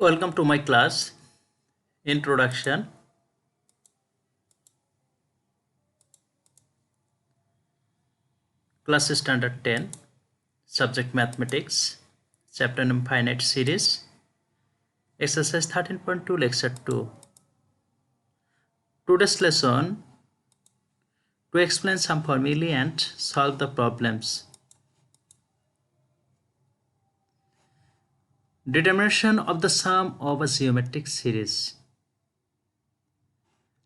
Welcome to my class. Introduction. Class Standard 10. Subject Mathematics. Chapter number Finite Series. Exercise 13.2 Lecture 2. Today's lesson to explain some formulae and solve the problems. Determination of the sum of a geometric series.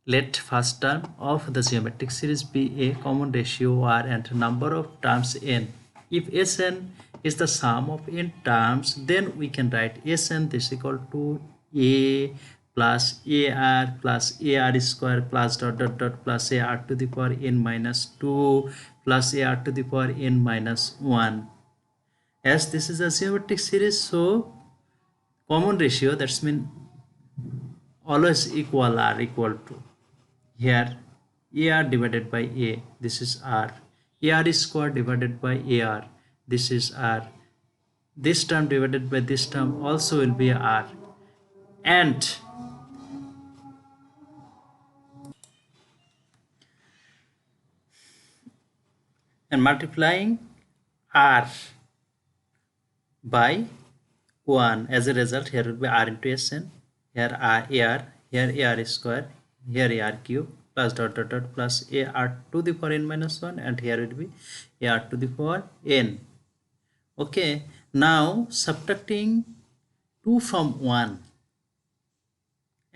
Let first term of the geometric series be a common ratio r and number of terms n. If Sn is the sum of n terms, then we can write Sn is equal to a plus ar plus ar square plus dot dot dot plus ar to the power n minus 2 plus ar to the power n minus 1. As this is a geometric series, so common ratio, that's mean always equal r equal to here ar divided by a, this is r, ar square divided by ar, this is r, this term divided by this term also will be r, and multiplying r by 1. As a result, here will be r into Sn, here ar, here ar square, here ar cube plus dot dot dot plus ar to the power n minus 1, and here will be ar to the power n. Okay, now subtracting 2 from 1,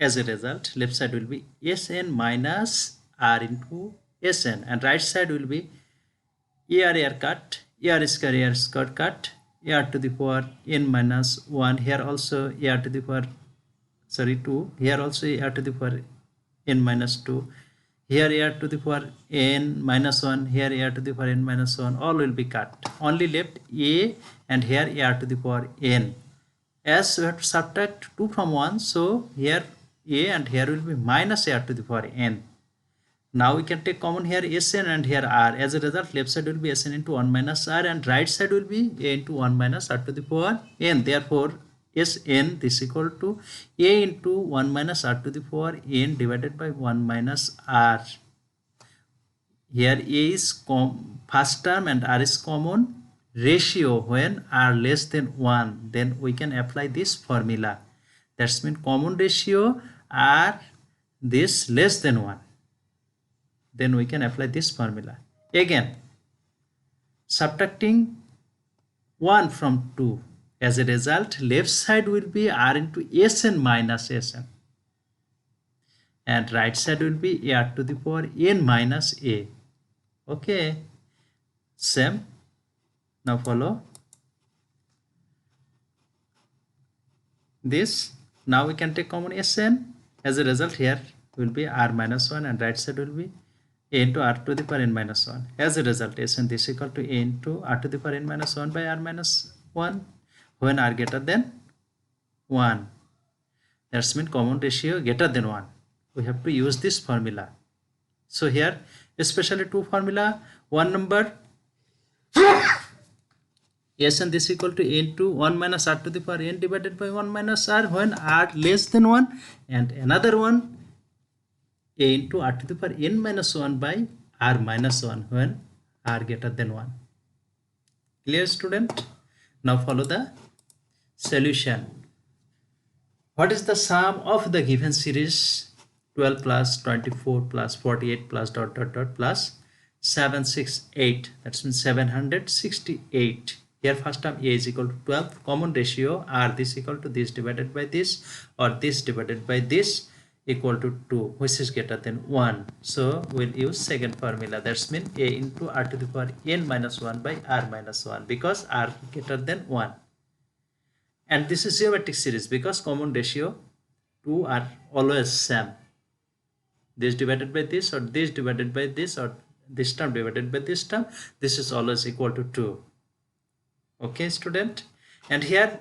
as a result left side will be Sn minus r into Sn, and right side will be ar cut, ar square cut, ar to the power n minus 1, here also ar to the power 2, here also ar to the power n minus 2, here ar to the power n minus 1, here ar to the power n minus 1, all will be cut. Only left a, and here ar to the power n. As we have to subtract 2 from 1, so here a and here will be minus ar to the power n. Now we can take common here Sn and here r. As a result, left side will be Sn into 1 minus r, and right side will be a into 1 minus r to the power n. Therefore, Sn is equal to a into 1 minus r to the power n divided by 1 minus r. Here a is first term and r is common ratio. When r less than 1, then we can apply this formula. That's mean common ratio r this less than 1. Then we can apply this formula. Again, subtracting 1 from 2. As a result, left side will be r into Sn minus Sn, and right side will be r to the power n minus a. Okay, same. Now follow this. Now we can take common Sn. As a result, here will be r minus 1, and right side will be a into r to the power n minus 1. As a result, Sn is equal to a into r to the power n minus 1 by r minus 1 when r greater than 1. That's mean common ratio greater than 1. We have to use this formula. So here, especially two formula, one number Sn this equal to a into 1 minus r to the power n divided by 1 minus r when r less than 1, and another one a into r to the power n minus 1 by r minus 1 when r greater than 1. Clear, student? Now follow the solution. What is the sum of the given series 12 plus 24 plus 48 plus dot dot dot plus 768? That's means 768. Here first term a is equal to 12, common ratio r this equal to this divided by this, or this divided by this, equal to 2, which is greater than 1. So we'll use second formula. That's mean a into r to the power n minus 1 by r minus 1, because r greater than 1. And this is geometric series because common ratio 2 are always same. This divided by this, or this divided by this, or this term divided by this term, this is always equal to 2. Okay, student? And here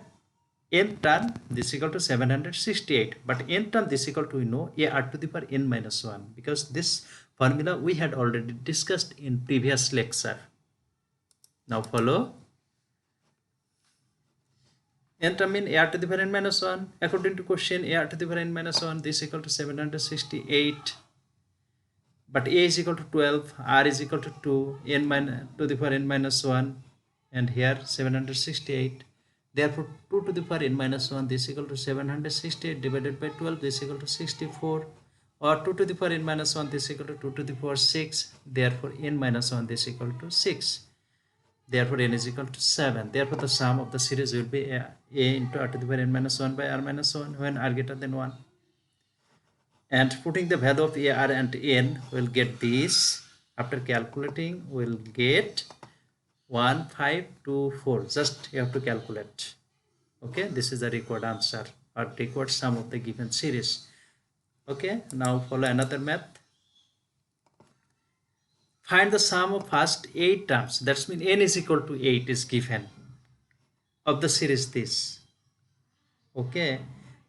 n term this equal to 768, but n term this equal to, we know, ar to the power n minus 1, because this formula we had already discussed in previous lecture. Now follow. nth term in a r to the power n minus 1. According to question, a r to the power n minus 1, this is equal to 768. But a is equal to 12, r is equal to 2, n minus to the power n minus 1, and here 768. Therefore, 2 to the power n minus 1, this is equal to 768 divided by 12, this is equal to 64. Or 2 to the power n minus 1, this is equal to 2 to the power 6. Therefore, n minus 1, this is equal to 6. Therefore, n is equal to 7. Therefore, the sum of the series will be a into r to the power n minus 1 by r minus 1 when r greater than 1. And putting the value of a, r and n, we'll get this. After calculating, we'll get 1524. Just you have to calculate. Okay, this is the required answer or required sum of the given series. Okay, now follow another math. Find the sum of first 8 terms. That means n is equal to 8 is given of the series this. Okay,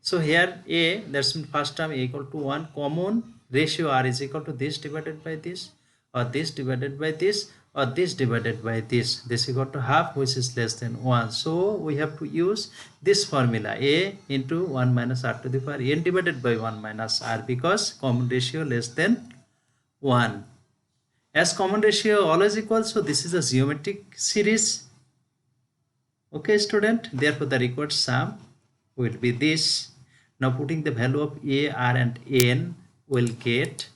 so here a, that's mean first term a equal to 1, common ratio r is equal to this divided by this, or this divided by this, or this divided by this. This is equal to half, which is less than 1. So we have to use this formula, a into 1 minus r to the power n divided by 1 minus r, because common ratio less than 1. As common ratio always equal, so this is a geometric series. Okay, student, therefore the required sum will be this. Now putting the value of a, r and n, will get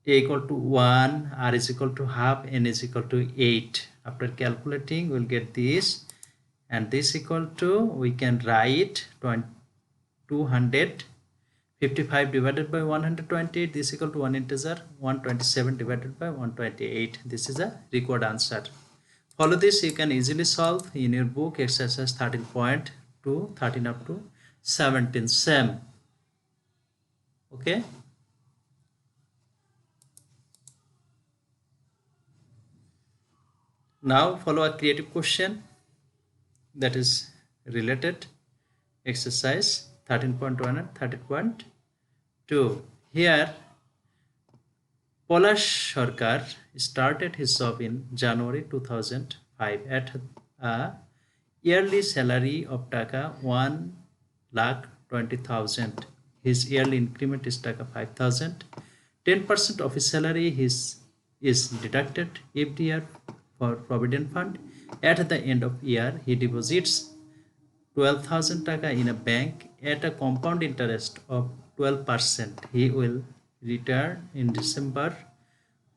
a equal to 1, r is equal to half, n is equal to 8. After calculating, we'll get this, and this equal to, we can write 255 divided by 128. This equal to 1 integer 127 divided by 128. This is a required answer. Follow this, you can easily solve in your book exercise 13.2, 13 up to 17 same. Okay. Now follow a creative question that is related. Exercise 13.1 and 13.2. Here, Polash Sarkar started his job in January 2005 at a yearly salary of Taka 1,20,000. His yearly increment is Taka 5,000. 10% of his salary is deducted every year for Provident Fund. At the end of year, he deposits 12,000 Taka in a bank at a compound interest of 12%. He will return in December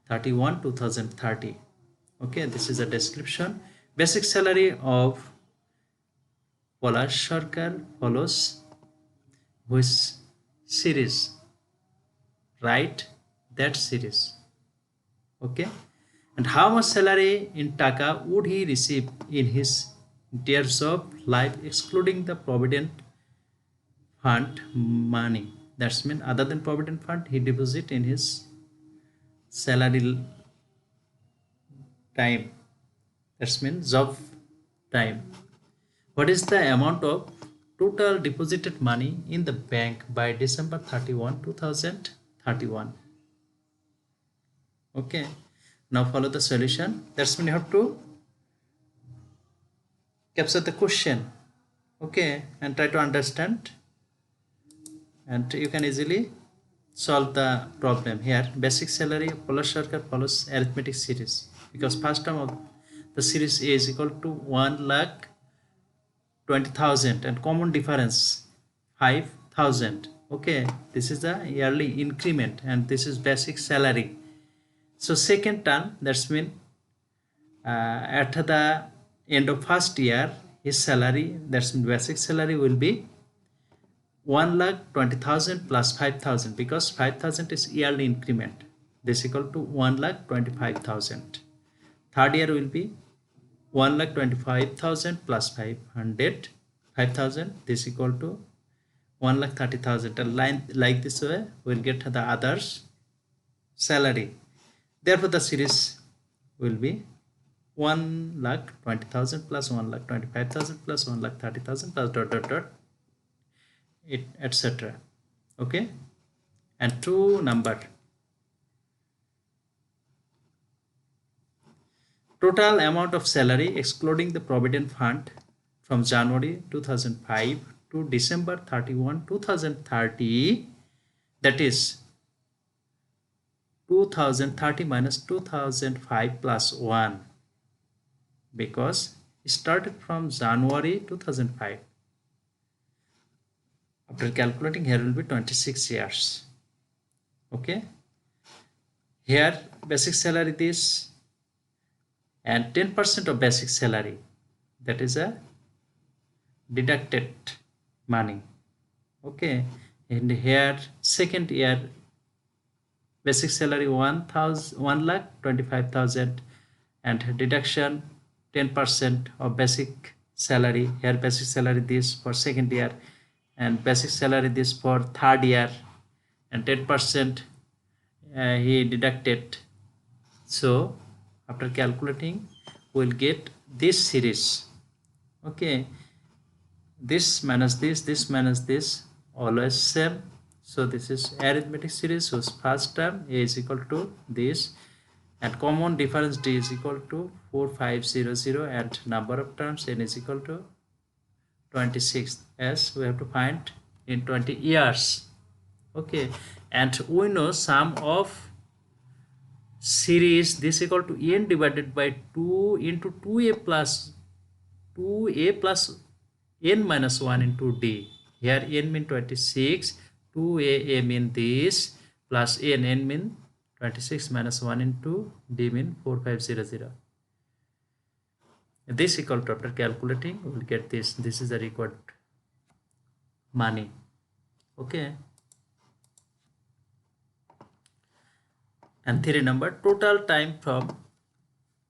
31, 2030. Okay, this is a description. Basic salary of Polash Sarkar follows which series? Write that series. Okay, and how much salary in Taka would he receive in his years of life, excluding the Provident Fund money? That's mean other than Provident Fund, he deposit in his salary time. That's mean job time. What is the amount of total deposited money in the bank by December 31, 2031? Okay. Now follow the solution. That's mean you have to capture the question. Okay, and try to understand, and you can easily solve the problem. Here, basic salary of Polash Sarkar follows arithmetic series, because first term of the series A is equal to 1,20,000 and common difference 5,000. Okay, this is the yearly increment and this is basic salary. So second term, that's mean at the end of first year, his salary, that's mean basic salary, will be 1,20,000 plus 5,000, because 5,000 is yearly increment. This equal to 1,25,000. Third year will be 1,25,000 plus 5,000. This equal to 1,30,000. And line like this way, we'll get the others salary. Therefore, the series will be 1,20,000 plus 1,25,000 plus 1,30,000 plus it etc. Okay, and two number. Total amount of salary excluding the Provident Fund from January 2005 to December 31, 2030, that is 2030 minus 2005 plus 1, because it started from January 2005. After calculating, here will be 26 years. Okay. Here basic salary this, and 10% of basic salary, that is a deducted money. Okay. And here second year basic salary 1,25,000, and deduction 10% of basic salary. Here basic salary this for second year, and basic salary this for third year, and 10% he deducted. So after calculating, we'll get this series. Okay, this minus this minus this, always same. So this is arithmetic series whose first term a is equal to this, and common difference d is equal to 4500, and number of terms n is equal to 26, as we have to find in 20 years. Okay, and we know sum of series this equal to n divided by 2 into 2a plus n minus 1 into d. Here n mean 26, 2a mean this, plus n mean 26 minus 1 into d mean 4500. This equal to, after calculating, we will get this. This is the required money. Okay. And theory number, total time from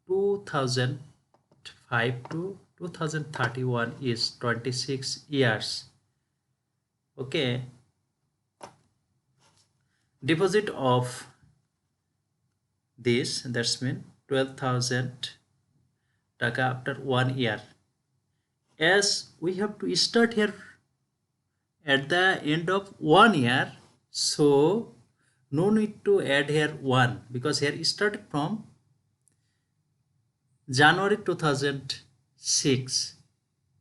2005 to 2031 is 26 years. Okay. Deposit of this, that's mean 12,000 taka after 1 year. As we have to start here at the end of 1 year, so no need to add here 1, because here it started from January 2006.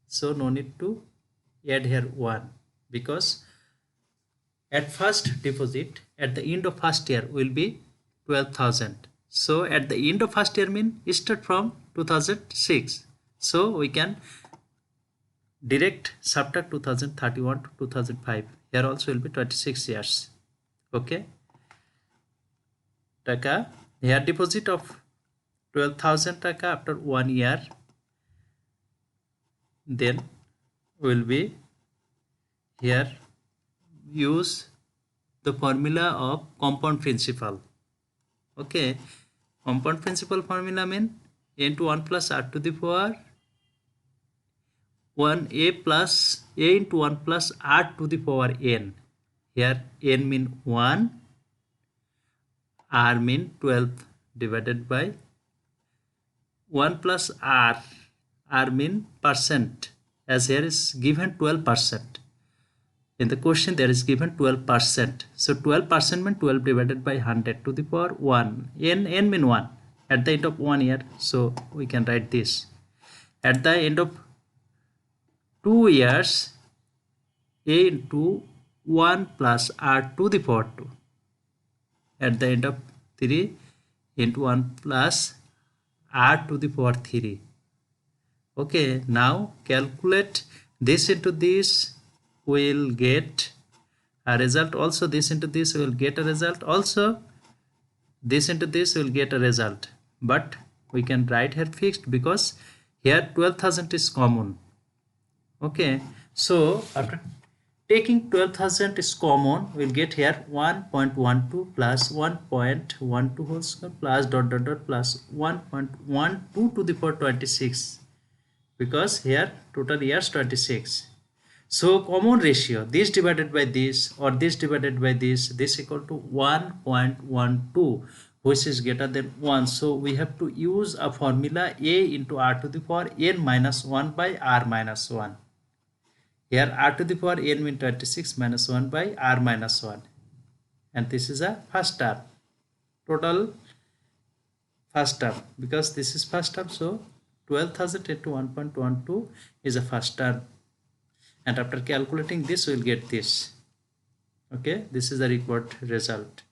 So no need to add here 1, because at first deposit at the end of first year will be 12,000. So at the end of first year mean start from 2006. So we can direct subtract 2031 to 2005. Here also will be 26 years. Okay. Taka, here deposit of 12,000 taka after 1 year, then will be here use the formula of compound principle. Okay, compound principle formula mean n to 1 plus r to the power 1a plus a into 1 plus r to the power n. Here n mean 1, r mean 12 divided by 1 plus r mean percent, as here is given 12%. In the question there is given 12%. So 12% mean 12 divided by 100 to the power 1. N mean 1 at the end of 1 year. So we can write this. At the end of 2 years, a into 1 plus r to the power 2. At the end of 3, into 1 plus r to the power 3. Okay, now calculate this into this, will get a result. Also this into this will get a result. Also this into this will get a result. But we can write here fixed, because here 12,000 is common. Okay, so after taking 12,000 is common, we'll get here 1.12 plus 1.12 whole square plus dot dot dot plus 1.12 to the power 26, because here total years 26. So common ratio, this divided by this or this divided by this equal to 1.12, which is greater than 1. So we have to use a formula a into r to the power n minus 1 by r minus 1. Here r to the power n means 26 minus 1 by r minus 1. And this is a first term. Total first term, because this is first term, so 12,000 into 1.12 is a first term, and after calculating this we will get this. Okay, this is the required result.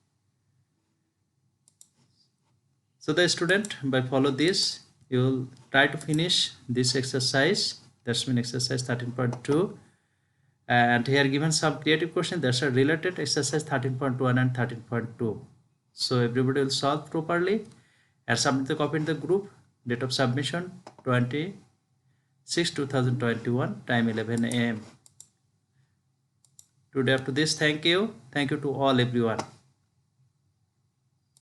So the student, by follow this, you will try to finish this exercise. That's mean exercise 13.2, and here given some creative question that's a related exercise 13.1 and 13.2. So everybody will solve properly and submit the copy in the group. Date of submission 26/2021, time 11 AM. Today up to this, thank you to all everyone.